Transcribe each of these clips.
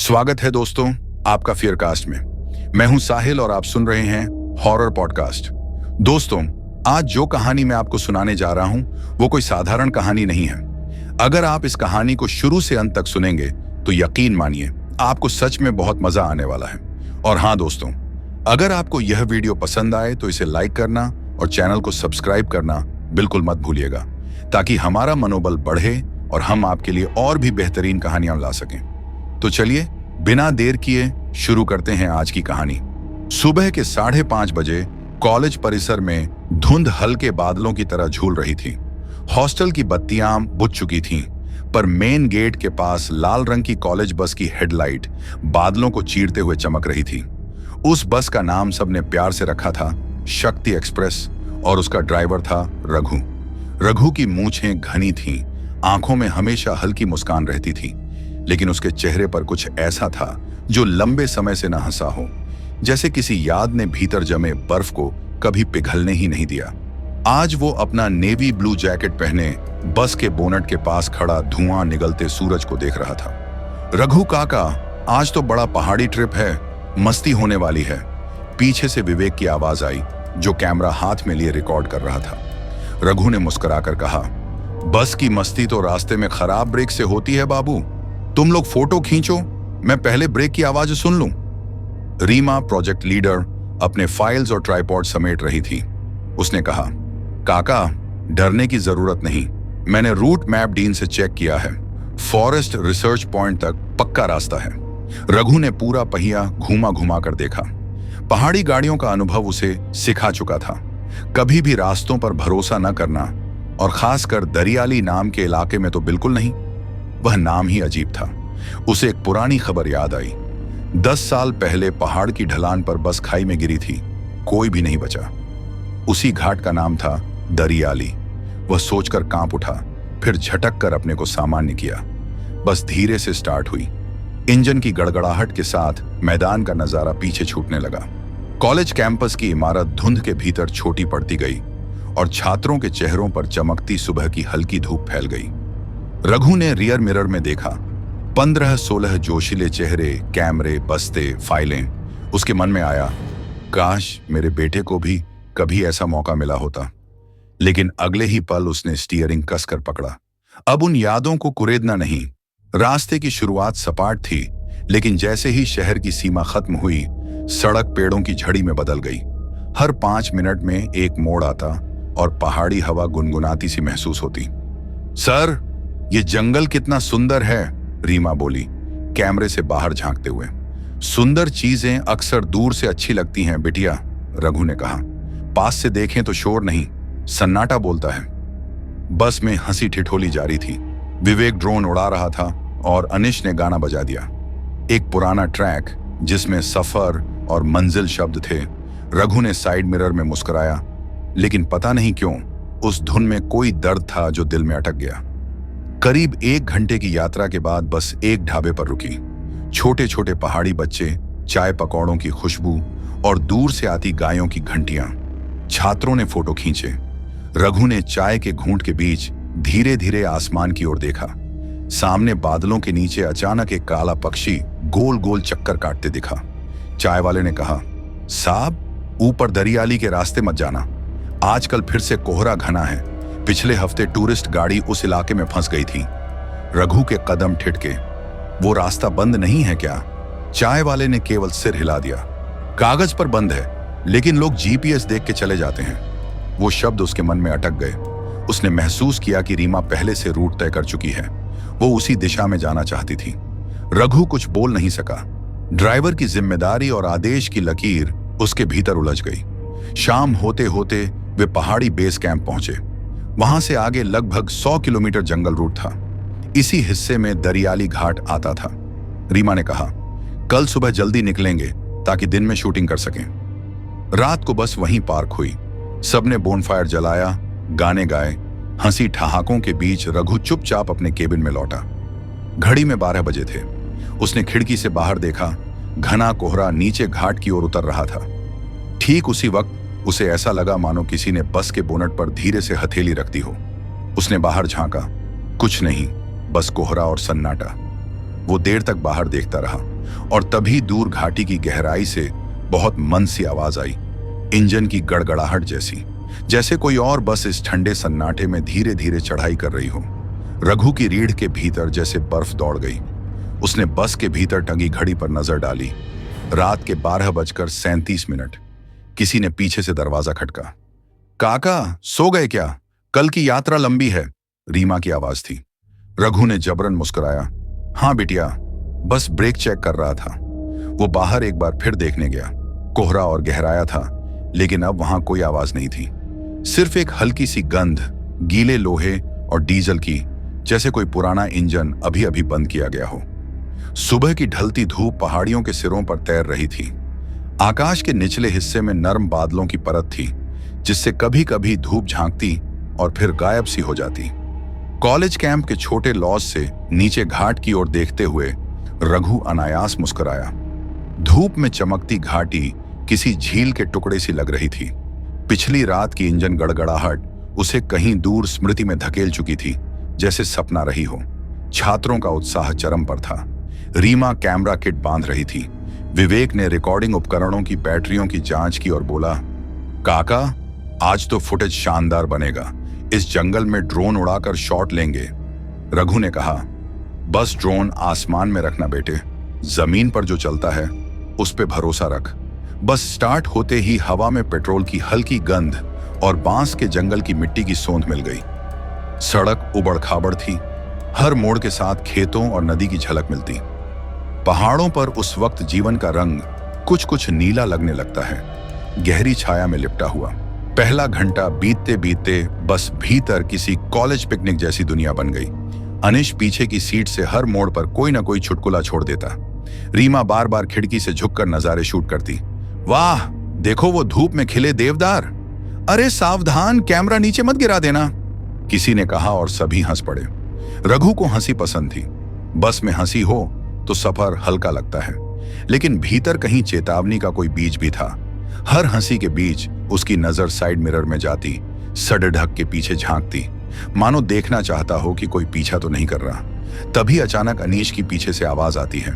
स्वागत है दोस्तों आपका फियरकास्ट में। मैं हूं साहिल और आप सुन रहे हैं हॉरर पॉडकास्ट। दोस्तों, आज जो कहानी मैं आपको सुनाने जा रहा हूं वो कोई साधारण कहानी नहीं है। अगर आप इस कहानी को शुरू से अंत तक सुनेंगे तो यकीन मानिए आपको सच में बहुत मजा आने वाला है। और हाँ दोस्तों, अगर आपको यह वीडियो पसंद आए तो इसे लाइक करना और चैनल को सब्सक्राइब करना बिल्कुल मत भूलिएगा, ताकि हमारा मनोबल बढ़े और हम आपके लिए और भी बेहतरीन कहानियां ला सकें। तो चलिए बिना देर किए शुरू करते हैं आज की कहानी। सुबह के 5:30 बजे कॉलेज परिसर में धुंध हल्के बादलों की तरह झूल रही थी। हॉस्टल की बत्तियां बुझ चुकी थीं, पर मेन गेट के पास लाल रंग की कॉलेज बस की हेडलाइट बादलों को चीरते हुए चमक रही थी। उस बस का नाम सबने प्यार से रखा था शक्ति एक्सप्रेस, और उसका ड्राइवर था रघु। रघु की मूंछें घनी थीं, आंखों में हमेशा हल्की मुस्कान रहती थी, लेकिन उसके चेहरे पर कुछ ऐसा था जो लंबे समय से न हंसा हो, जैसे किसी याद ने भीतर जमे बर्फ को कभी पिघलने ही नहीं दिया। आज वो अपना नेवी ब्लू जैकेट पहने बस के बोनट के पास खड़ा धुआं निगलते सूरज को देख रहा था। रघु काका, आज तो बड़ा पहाड़ी ट्रिप है, मस्ती होने वाली है। पीछे से विवेक की आवाज आई, जो कैमरा हाथ में लिए रिकॉर्ड कर रहा था। रघु ने मुस्कुराकर कहा, बस की मस्ती तो रास्ते में खराब ब्रेक से होती है बाबू। तुम लोग फोटो खींचो, मैं पहले ब्रेक की आवाज सुन लूं। रीमा, प्रोजेक्ट लीडर, अपने फाइल्स और ट्राइपॉड समेट रही थी। उसने कहा, काका डरने की जरूरत नहीं, मैंने रूट मैप डीन से चेक किया है। फॉरेस्ट रिसर्च पॉइंट तक पक्का रास्ता है। रघु ने पूरा पहिया घुमा घुमा कर देखा। पहाड़ी गाड़ियों का अनुभव उसे सिखा चुका था। कभी भी रास्तों पर भरोसा न करना, और खासकर दरियाली नाम के इलाके में तो बिल्कुल नहीं। वह नाम ही अजीब था। उसे एक पुरानी खबर याद आई। 10 साल पहले पहाड़ की ढलान पर बस खाई में गिरी थी, कोई भी नहीं बचा। उसी घाट का नाम था दरियाली। वह सोचकर कांप उठा, फिर झटक कर अपने को सामान्य किया। बस धीरे से स्टार्ट हुई। इंजन की गड़गड़ाहट के साथ मैदान का नजारा पीछे छूटने लगा। कॉलेज कैंपस की इमारत धुंध के भीतर छोटी पड़ती गई और छात्रों के चेहरों पर चमकती सुबह की हल्की धूप फैल गई। रघु ने रियर मिरर में देखा 15-16 जोशीले चेहरे, कैमरे, बस्ते, फाइलें। उसके मन में आया, काश मेरे बेटे को भी कभी ऐसा मौका मिला होता। लेकिन अगले ही पल उसने स्टीयरिंग कसकर पकड़ा। अब उन यादों को कुरेदना नहीं। रास्ते की शुरुआत सपाट थी, लेकिन जैसे ही शहर की सीमा खत्म हुई, सड़क पेड़ों की झड़ी में बदल गई। हर 5 मिनट में एक मोड़ आता और पहाड़ी हवा गुनगुनाती सी महसूस होती। सर, ये जंगल कितना सुंदर है, रीमा बोली, कैमरे से बाहर झांकते हुए। सुंदर चीजें अक्सर दूर से अच्छी लगती हैं बिटिया, रघु ने कहा। पास से देखें तो शोर नहीं, सन्नाटा बोलता है। बस में हंसी ठिठोली जारी थी। विवेक ड्रोन उड़ा रहा था और अनिश ने गाना बजा दिया। एक पुराना ट्रैक जिसमें सफर और मंजिल शब्द थे। रघु ने साइड मिरर में मुस्कुराया, लेकिन पता नहीं क्यों उस धुन में कोई दर्द था जो दिल में अटक गया। करीब 1 घंटे की यात्रा के बाद बस एक ढाबे पर रुकी। छोटे छोटे पहाड़ी बच्चे, चाय पकौड़ों की खुशबू और दूर से आती गायों की घंटियां। छात्रों ने फोटो खींचे। रघु ने चाय के घूंट के बीच धीरे धीरे आसमान की ओर देखा। सामने बादलों के नीचे अचानक एक काला पक्षी गोल गोल चक्कर काटते दिखा। चाय वाले ने कहा, साहब ऊपर दरियाली के रास्ते मत जाना, आजकल फिर से कोहरा घना है। पिछले हफ्ते टूरिस्ट गाड़ी उस इलाके में फंस गई थी। रघु के कदम ठिठके। वो रास्ता बंद नहीं है क्या? चाय वाले ने केवल सिर हिला दिया। कागज पर बंद है, लेकिन लोग जीपीएस देख के चले जाते हैं। वो शब्द उसके मन में अटक गए। उसने महसूस किया कि रीमा पहले से रूट तय कर चुकी है। वो उसी दिशा में जाना चाहती थी। रघु कुछ बोल नहीं सका। ड्राइवर की जिम्मेदारी और आदेश की लकीर उसके भीतर उलझ गई। शाम होते होते वे पहाड़ी बेस कैंप पहुंचे। वहां से आगे लगभग 100 किलोमीटर जंगल रूट था। इसी हिस्से में दरियाली घाट आता था। रीमा ने कहा, कल सुबह जल्दी निकलेंगे ताकि दिन में शूटिंग कर सकें। रात को बस वहीं पार्क हुई। सबने बोनफायर जलाया, गाने गाए। हंसी ठहाकों के बीच रघु चुपचाप अपने केबिन में लौटा। घड़ी में 12 बजे थे। उसने खिड़की से बाहर देखा। घना कोहरा नीचे घाट की ओर उतर रहा था। ठीक उसी वक्त उसे ऐसा लगा मानो किसी ने बस के बोनट पर धीरे से हथेली रख दी हो। उसने बाहर झांका, कुछ नहीं, बस कोहरा और सन्नाटा। वो देर तक बाहर देखता रहा और तभी दूर घाटी की गहराई से बहुत मंद सी आवाज आई, इंजन की गड़गड़ाहट जैसी, जैसे कोई और बस इस ठंडे सन्नाटे में धीरे धीरे चढ़ाई कर रही हो। रघु की रीढ़ के भीतर जैसे बर्फ दौड़ गई। उसने बस के भीतर टंगी घड़ी पर नजर डाली। रात के 12:37। किसी ने पीछे से दरवाजा खटका। काका, सो गए क्या? कल की यात्रा लंबी है, रीमा की आवाज थी। रघु ने जबरन मुस्कुराया। हाँ बिटिया, बस ब्रेक चेक कर रहा था। वो बाहर एक बार फिर देखने गया। कोहरा और गहराया था, लेकिन अब वहां कोई आवाज नहीं थी। सिर्फ एक हल्की सी गंध, गीले लोहे और डीजल की, जैसे कोई पुराना इंजन अभी अभी बंद किया गया हो। सुबह की ढलती धूप पहाड़ियों के सिरों पर तैर रही थी। आकाश के निचले हिस्से में नर्म बादलों की परत थी, जिससे कभी कभी धूप झांकती और फिर गायब सी हो जाती। कॉलेज कैंप के छोटे लॉज से नीचे घाट की ओर देखते हुए रघु अनायास मुस्कुराया। धूप में चमकती घाटी किसी झील के टुकड़े सी लग रही थी। पिछली रात की इंजन गड़गड़ाहट उसे कहीं दूर स्मृति में धकेल चुकी थी, जैसे सपना रही हो। छात्रों का उत्साह चरम पर था। रीमा कैमरा किट बांध रही थी। विवेक ने रिकॉर्डिंग उपकरणों की बैटरियों की जांच की और बोला, काका, आज तो फुटेज शानदार बनेगा। इस जंगल में ड्रोन उड़ाकर शॉट लेंगे। रघु ने कहा, बस ड्रोन आसमान में रखना बेटे, जमीन पर जो चलता है उस पे भरोसा रख। बस स्टार्ट होते ही हवा में पेट्रोल की हल्की गंध और बांस के जंगल की मिट्टी की सोंध मिल गई। सड़क उबड़ खाबड़ थी। हर मोड़ के साथ खेतों और नदी की झलक मिलती। पहाड़ों पर उस वक्त जीवन का रंग कुछ कुछ नीला लगने लगता है, गहरी छाया में लिपटा हुआ। पहला घंटा बीतते बीतते बस भीतर किसी कॉलेज पिकनिक जैसी दुनिया बन गई। अनिश पीछे की सीट से हर मोड़ पर कोई ना कोई चुटकुला छोड़ देता। रीमा बार बार खिड़की से झुककर नजारे शूट करती। वाह, देखो वो धूप में खिले देवदार। अरे सावधान, कैमरा नीचे मत गिरा देना, किसी ने कहा और सभी हंस पड़े। रघु को हंसी पसंद थी। बस में हंसी हो तो सफर हल्का लगता है, लेकिन भीतर कहीं चेतावनी का कोई बीज भी था। हर हंसी के बीच उसकी नजर साइड मिरर में जाती, सड़ ढक के पीछे झांकती, मानो देखना चाहता हो कि कोई पीछा तो नहीं कर रहा। तभी अचानक अनीश की पीछे से आवाज आती है।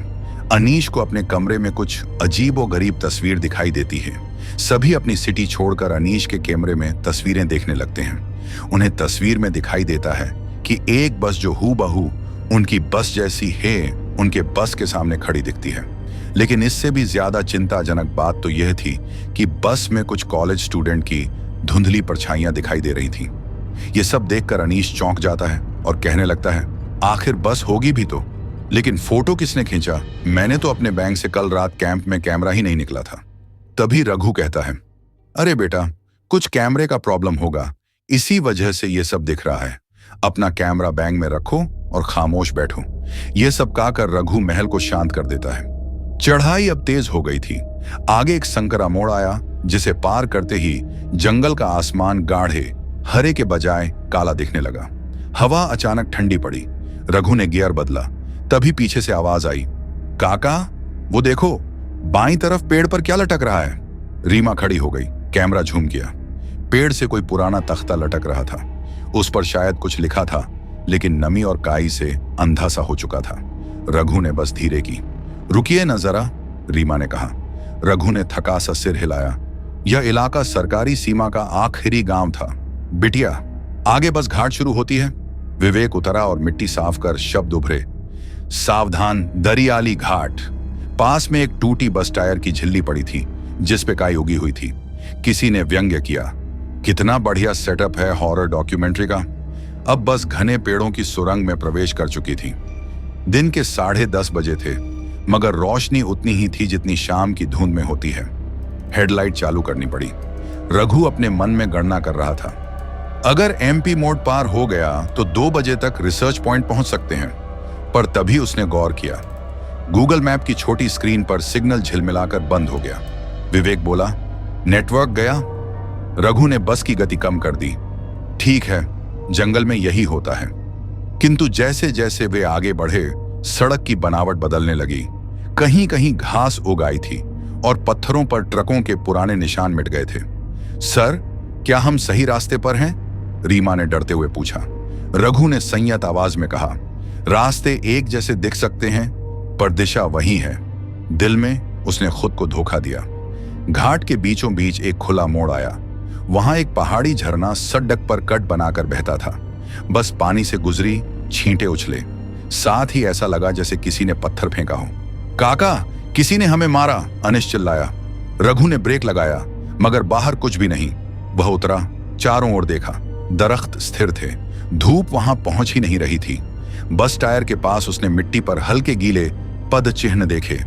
अनीश को अपने कमरे में कुछ अजीबोगरीब तस्वीर दिखाई देती है। सभी अपनी सिटी छोड़कर अनीश के कैमरे में तस्वीरें देखने लगते हैं। उन्हें तस्वीर में दिखाई देता है कि एक बस जो हूबहू उनकी बस जैसी है, उनके बस के सामने खड़ी दिखती है। लेकिन इससे भी ज्यादा चिंताजनक बात तो यह थी कि बस में कुछ कॉलेज स्टूडेंट की धुंधली परछाइयां दिखाई दे रही थीं। ये सब देखकर अनीश चौंक जाता है और कहने लगता है, आखिर बस होगी भी तो, लेकिन फोटो किसने खींचा? मैंने तो अपने बैंक से कल रात कैंप में कैमरा ही नहीं निकला था। तभी रघु कहता है, अरे बेटा, कुछ कैमरे का प्रॉब्लम होगा, इसी वजह से ये सब दिख रहा है। अपना कैमरा बैग में रखो और खामोश बैठो। ये सब कहकर रघु महल को शांत कर देता है। चढ़ाई अब तेज हो गई थी। आगे एक संकरा मोड़ आया, जिसे पार करते ही जंगल का आसमान गाढ़े हरे के बजाय काला दिखने लगा। हवा अचानक ठंडी पड़ी। रघु ने गियर बदला। तभी पीछे से आवाज आई, काका, वो देखो, बाईं तरफ पेड़ पर क्या लटक रहा है? रीमा खड़ी हो गई। कैमरा झूम गया। पेड़ से कोई पुराना तख्ता लटक रहा था। उस पर शायद कुछ लिखा था, लेकिन नमी और काई से अंधा सा हो चुका था। रघु ने बस धीरे की। रुकिए न जरा, रीमा ने कहा। रघु ने थका सा सिर हिलाया। यह इलाका सरकारी सीमा का आखिरी गांव था। बिटिया, आगे बस घाट शुरू होती है। विवेक उतरा और मिट्टी साफ कर शब्द उभरे, सावधान, दरियाली घाट। पास में एक टूटी बस टायर की झिल्ली पड़ी थी, जिस पे काई उगी हुई थी। किसी ने व्यंग्य किया, कितना बढ़िया सेटअप है हॉरर डॉक्यूमेंट्री का। अब बस घने पेड़ों की सुरंग में प्रवेश कर चुकी थी। दिन के 10:30 बजे थे, मगर रोशनी उतनी ही थी जितनी शाम की धुंध में होती है। हेडलाइट चालू करनी पड़ी। रघु अपने मन में गणना कर रहा था, अगर एमपी मोड पार हो गया तो 2 बजे तक रिसर्च पॉइंट पहुंच सकते हैं। पर तभी उसने गौर किया, गूगल मैप की छोटी स्क्रीन पर सिग्नल झिलमिलाकर बंद हो गया। विवेक बोला, नेटवर्क गया। रघु ने बस की गति कम कर दी। ठीक है, जंगल में यही होता है। किंतु जैसे जैसे वे आगे बढ़े, सड़क की बनावट बदलने लगी। कहीं कहीं घास उगाई थी और पत्थरों पर ट्रकों के पुराने निशान मिट गए थे। सर, क्या हम सही रास्ते पर हैं? रीमा ने डरते हुए पूछा। रघु ने संयत आवाज में कहा, रास्ते एक जैसे दिख सकते हैं पर दिशा वही है। दिल में उसने खुद को धोखा दिया। घाट के बीचों बीच एक खुला मोड़ आया। वहां एक पहाड़ी झरना सड़क पर कट बनाकर बहता था। बस पानी से गुजरी छींटे उछले, साथ ही ऐसा लगा जैसे किसी ने पत्थर फेंका हो। काका, किसी ने हमें मारा, अनिश चिल्लाया। रघु ने ब्रेक लगाया मगर बाहर कुछ भी नहीं। वह उतरा, चारों ओर देखा। दरख्त स्थिर थे, धूप वहां पहुंच ही नहीं रही थी। बस टायर के पास उसने मिट्टी पर हल्के गीले पद चिन्ह देखे,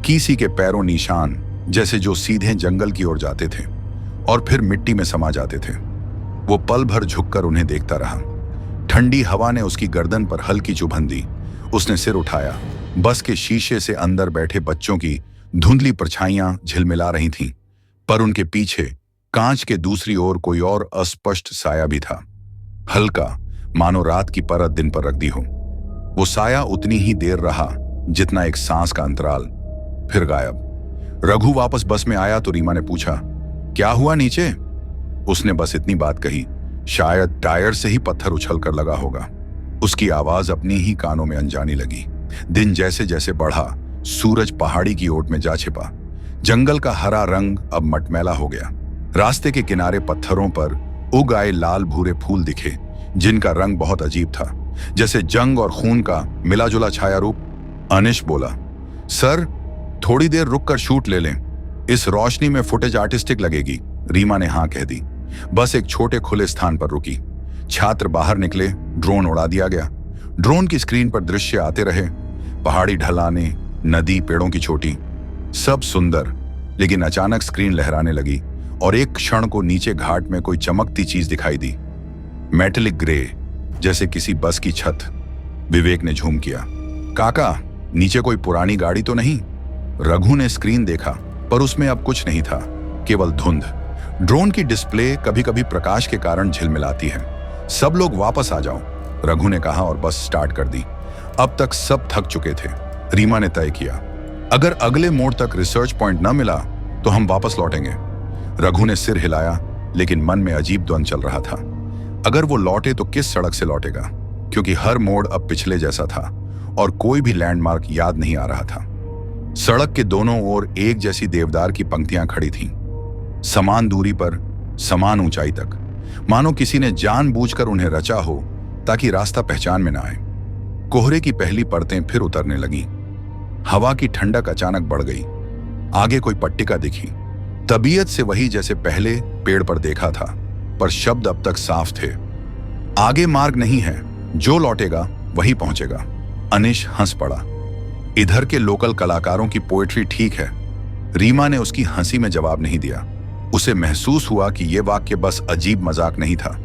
किसी के पैरों निशान जैसे जो सीधे जंगल की ओर जाते थे और फिर मिट्टी में समा जाते थे। वो पल भर झुककर उन्हें देखता रहा। ठंडी हवा ने उसकी गर्दन पर हल्की चुभन दी। उसने सिर उठाया। बस के शीशे से अंदर बैठे बच्चों की धुंधली परछाइयां झिलमिला रही थीं, पर उनके पीछे कांच के दूसरी ओर कोई और अस्पष्ट साया भी था, हल्का, मानो रात की परत दिन पर रख दी हो। वो साया उतनी ही देर रहा जितना एक सांस का अंतराल, फिर गायब। रघु वापस बस में आया तो रीमा ने पूछा, क्या हुआ नीचे? उसने बस इतनी बात कही। शायद टायर से ही पत्थर उछल कर लगा होगा। उसकी आवाज अपनी ही कानों में अनजानी लगी। दिन जैसे जैसे बढ़ा, सूरज पहाड़ी की ओट में जा छिपा। जंगल का हरा रंग अब मटमैला हो गया। रास्ते के किनारे पत्थरों पर उग आए लाल भूरे फूल दिखे, जिनका रंग बहुत अजीब था, जैसे जंग और खून का मिला जुला छाया रूप। अनिश बोला, सर थोड़ी देर रुक कर शूट ले लें, इस रोशनी में फुटेज आर्टिस्टिक लगेगी। रीमा ने हाँ कह दी। बस एक छोटे खुले स्थान पर रुकी। छात्र बाहर निकले, ड्रोन उड़ा दिया गया। ड्रोन की स्क्रीन पर दृश्य आते रहे, पहाड़ी ढलाने, नदी, पेड़ों की चोटी, सब सुंदर। लेकिन अचानक स्क्रीन लहराने लगी और एक क्षण को नीचे घाट में कोई चमकती चीज दिखाई दी, मेटेलिक ग्रे, जैसे किसी बस की छत। विवेक ने झूम किया। काका, नीचे कोई पुरानी गाड़ी तो नहीं? रघु ने स्क्रीन देखा पर उसमें अब कुछ नहीं था, केवल धुंध। ड्रोन की डिस्प्ले कभी कभी प्रकाश के कारण झिलमिलाती है। सब लोग वापस आ जाओ, रघु ने कहा और बस स्टार्ट कर दी। अब तक सब थक चुके थे। रीमा ने तय किया, अगर अगले मोड़ तक रिसर्च पॉइंट न मिला तो हम वापस लौटेंगे। रघु ने सिर हिलाया, लेकिन मन में अजीब द्वंद चल रहा था। अगर वो लौटे तो किस सड़क से लौटेगा, क्योंकि हर मोड़ अब पिछले जैसा था और कोई भी लैंडमार्क याद नहीं आ रहा था। सड़क के दोनों ओर एक जैसी देवदार की पंक्तियां खड़ी थीं, समान दूरी पर, समान ऊंचाई तक, मानो किसी ने जानबूझकर उन्हें रचा हो ताकि रास्ता पहचान में ना आए। कोहरे की पहली परतें फिर उतरने लगीं। हवा की ठंडक अचानक बढ़ गई। आगे कोई पट्टिका दिखी, तबीयत से वही जैसे पहले पेड़ पर देखा था, पर शब्द अब तक साफ थे। आगे मार्ग नहीं है, जो लौटेगा वही पहुंचेगा। अनिश हंस पड़ा। इधर के लोकल कलाकारों की पोएट्री ठीक है। रीमा ने उसकी हंसी में जवाब नहीं दिया। उसे महसूस हुआ कि यह वाक्य बस अजीब मजाक नहीं था,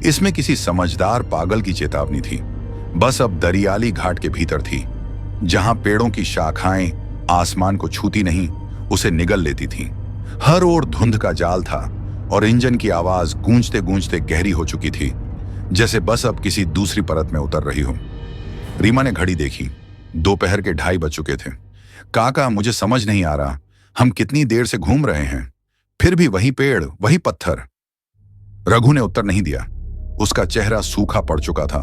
इसमें किसी समझदार पागल की चेतावनी थी। बस अब दरियाली घाट के भीतर थी, जहां पेड़ों की शाखाएं आसमान को छूती नहीं, उसे निगल लेती थीं। हर ओर धुंध का जाल था और इंजन की आवाज गूंजते गूंजते गहरी हो चुकी थी, जैसे बस अब किसी दूसरी परत में उतर रही हो। रीमा ने घड़ी देखी, दोपहर के 2:30 बज चुके थे। काका, मुझे समझ नहीं आ रहा, हम कितनी देर से घूम रहे हैं, फिर भी वही पेड़, वही पत्थर। रघु ने उत्तर नहीं दिया। उसका चेहरा सूखा पड़ चुका था,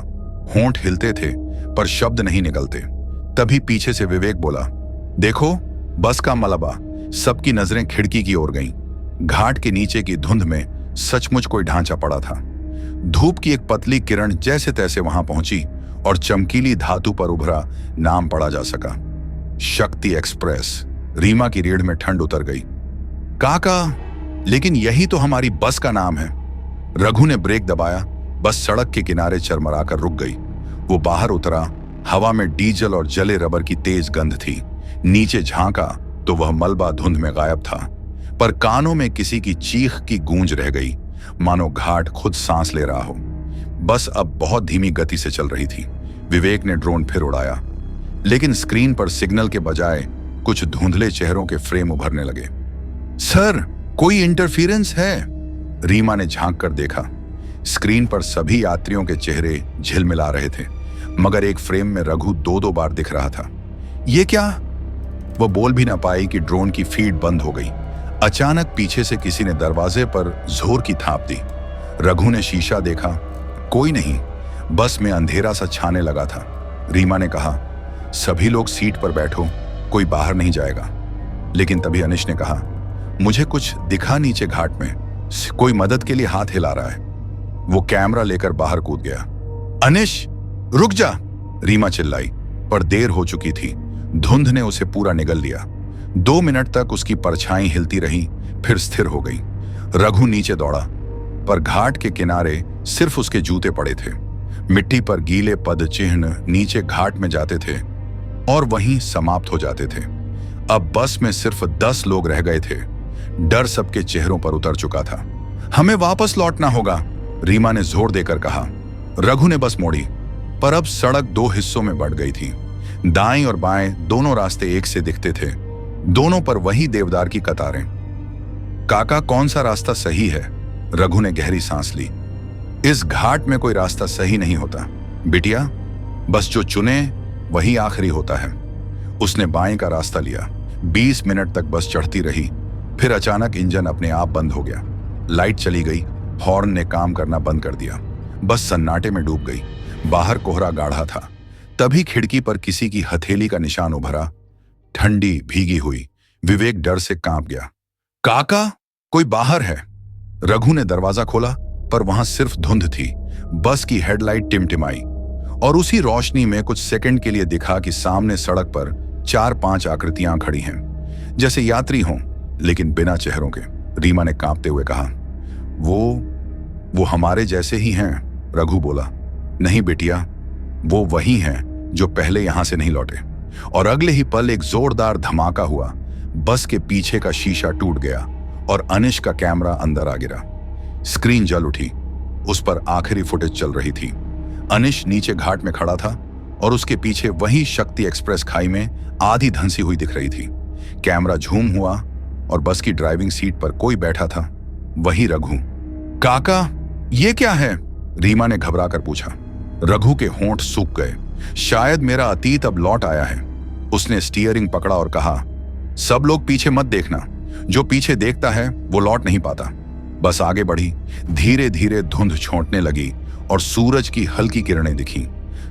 होंठ हिलते थे पर शब्द नहीं निकलते। तभी पीछे से विवेक बोला, देखो बस का मलबा। सबकी नजरें खिड़की की ओर गईं। घाट के नीचे की धुंध में सचमुच कोई ढांचा पड़ा था। धूप की एक पतली किरण जैसे तैसे वहां पहुंची और चमकीली धातु पर उभरा नाम पढ़ा जा सका, शक्ति एक्सप्रेस। रीमा की रीढ़ में ठंड उतर गई। काका, लेकिन यही तो हमारी बस का नाम है। रघु ने ब्रेक दबाया। बस सड़क के किनारे चरमराकर रुक गई। वो बाहर उतरा। हवा में डीजल और जले रबर की तेज गंध थी। नीचे झांका तो वह मलबा धुंध में गायब था, पर कानों में किसी की चीख की गूंज रह गई, मानो घाट खुद सांस ले रहा हो। बस अब बहुत धीमी गति से चल रही थी। विवेक ने ड्रोन फिर उड़ाया, लेकिन स्क्रीन पर सिग्नल के बजाय कुछ धुंधले चेहरों के फ्रेम उभरने लगे। सर, कोई इंटरफेरेंस है? रीमा ने झांक कर देखा। स्क्रीन पर सभी यात्रियों के चेहरे झिलमिला रहे थे, मगर एक फ्रेम में रघु 2-2 बार दिख रहा था। ये क्या? वह बोल भी ना पाई कि ड्रोन की फीड बंद हो गई। अचानक पीछे से किसी ने दरवाजे पर जोर की थाप दी। रघु ने शीशा देखा, कोई नहीं। बस में अंधेरा सा छाने लगा था। रीमा ने कहा, सभी लोग सीट पर बैठो, कोई बाहर नहीं जाएगा। लेकिन तभी अनिश ने कहा, मुझे कुछ दिखा नीचे घाट में, कोई मदद के लिए हाथ हिला रहा है। वो कैमरा लेकर बाहर कूद गया। अनिश, रुक जा, रीमा चिल्लाई, पर देर हो चुकी थी। धुंध ने उसे पूरा निगल लिया। 2 मिनट तक उसकी परछाई हिलती रही, फिर स्थिर हो गई। रघु नीचे दौड़ा, पर घाट के किनारे सिर्फ उसके जूते पड़े थे। मिट्टी पर गीले पद चिन्ह नीचे घाट में जाते थे और वहीं समाप्त हो जाते थे। अब बस में सिर्फ 10 लोग रह गए थे। डर सबके चेहरों पर उतर चुका था। हमें वापस लौटना होगा, रीमा ने जोर देकर कहा। रघु ने बस मोड़ी, पर अब सड़क 2 हिस्सों में बढ़ गई थी। दाएं और बाएं दोनों रास्ते एक से दिखते थे। दोनों पर वही देवदार की कतारें। काका, कौन सा रास्ता सही है? रघु ने गहरी सांस ली। इस घाट में कोई रास्ता सही नहीं होता बिटिया, बस जो चुने वही आखिरी होता है। उसने बाएं का रास्ता लिया। 20 मिनट तक बस चढ़ती रही, फिर अचानक इंजन अपने आप बंद हो गया। लाइट चली गई, हॉर्न ने काम करना बंद कर दिया। बस सन्नाटे में डूब गई। बाहर कोहरा गाढ़ा था। तभी खिड़की पर किसी की हथेली का निशान उभरा, ठंडी भीगी हुई। विवेक डर से कांप गया। काका, कोई बाहर है। रघु ने दरवाजा खोला, पर वहां सिर्फ धुंध थी। बस की हेडलाइट टिमटिमाई और उसी रोशनी में कुछ सेकंड के लिए दिखा कि सामने सड़क पर 4-5 आकृतियां खड़ी हैं, जैसे यात्री हों, लेकिन बिना चेहरों के। रीमा ने कांपते हुए कहा, वो हमारे जैसे ही हैं। रघु बोला, नहीं बिटिया, वो वही हैं जो पहले यहां से नहीं लौटे। और अगले ही पल एक जोरदार धमाका हुआ। बस के पीछे का शीशा टूट गया और अनिश का कैमरा अंदर आ गिरा। स्क्रीन जल उठी। उस पर आखिरी फुटेज चल रही थी। अनिश नीचे घाट में खड़ा था और उसके पीछे वही शक्ति एक्सप्रेस खाई में आधी धंसी हुई दिख रही थी। कैमरा झूम हुआ और बस की ड्राइविंग सीट पर कोई बैठा था, वही रघु। काका, ये क्या है? रीमा ने घबराकर पूछा। रघु के होंठ सूख गए। शायद मेरा अतीत अब लौट आया है। उसने स्टीयरिंग पकड़ा और कहा, सब लोग पीछे मत देखना, जो पीछे देखता है वो लौट नहीं पाता। बस आगे बढ़ी। धीरे धीरे धुंध छोंटने लगी और सूरज की हल्की किरणें दिखीं।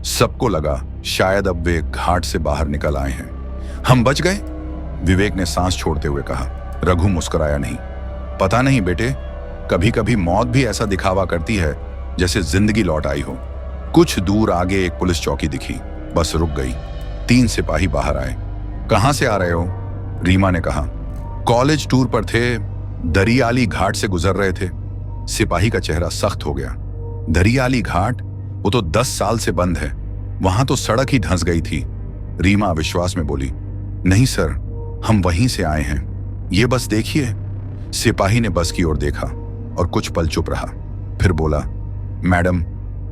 सबको लगा शायद अब वे घाट से बाहर निकल आए हैं। हम बच गए, विवेक ने सांस छोड़ते हुए कहा। रघु मुस्कुराया नहीं। पता नहीं बेटे, कभी कभी मौत भी ऐसा दिखावा करती है जैसे जिंदगी लौट आई हो। कुछ दूर आगे एक पुलिस चौकी दिखी। बस रुक गई। 3 सिपाही बाहर आए। कहां से आ रहे हो? रीमा ने कहा। कॉलेज टूर पर थे, दरियाली घाट से गुजर रहे थे। सिपाही का चेहरा सख्त हो गया। दरियाली घाट? वो तो 10 साल से बंद है। वहां तो सड़क ही धंस गई थी। रीमा विश्वास में बोली, नहीं सर, हम वहीं से आए हैं। ये बस देखिए। सिपाही ने बस की ओर देखा और कुछ पल चुप रहा, फिर बोला, मैडम,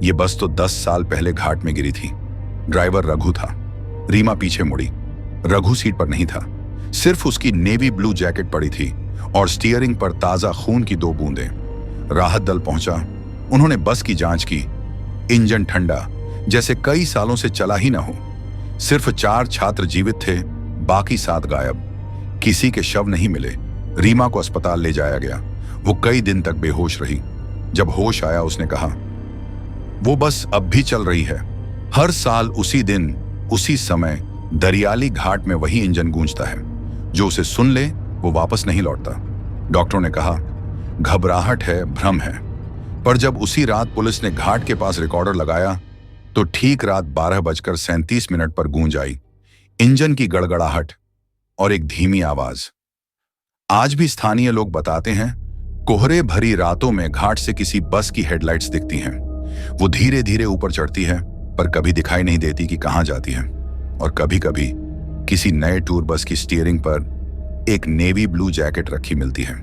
ये बस तो 10 साल पहले घाट में गिरी थी। ड्राइवर रघु था। रीमा पीछे मुड़ी। रघु सीट पर नहीं था, सिर्फ उसकी नेवी ब्लू जैकेट पड़ी थी और स्टीयरिंग पर ताजा खून की 2 बूंदें। राहत दल पहुंचा। उन्होंने बस की जांच की। इंजन ठंडा, जैसे कई सालों से चला ही ना हो। सिर्फ 4 छात्र जीवित थे, बाकी 7 गायब। किसी के शव नहीं मिले। रीमा को अस्पताल ले जाया गया। वो कई दिन तक बेहोश रही। जब होश आया उसने कहा, वो बस अब भी चल रही है। हर साल उसी दिन उसी समय दरियाली घाट में वही इंजन गूंजता है। जो उसे सुन ले वो वापस नहीं लौटता। डॉक्टरों ने कहा, घबराहट है, भ्रम है। पर जब उसी रात पुलिस ने घाट के पास रिकॉर्डर लगाया तो ठीक रात 12:37 पर गूंज आई इंजन की गड़गड़ाहट और एक धीमी आवाज। आज भी स्थानीय लोग बताते हैं, कोहरे भरी रातों में घाट से किसी बस की हेडलाइट्स दिखती हैं। वो धीरे धीरे ऊपर चढ़ती है, पर कभी दिखाई नहीं देती कि कहां जाती है। और कभी कभी किसी नए टूर बस की स्टीयरिंग पर एक नेवी ब्लू जैकेट रखी मिलती है।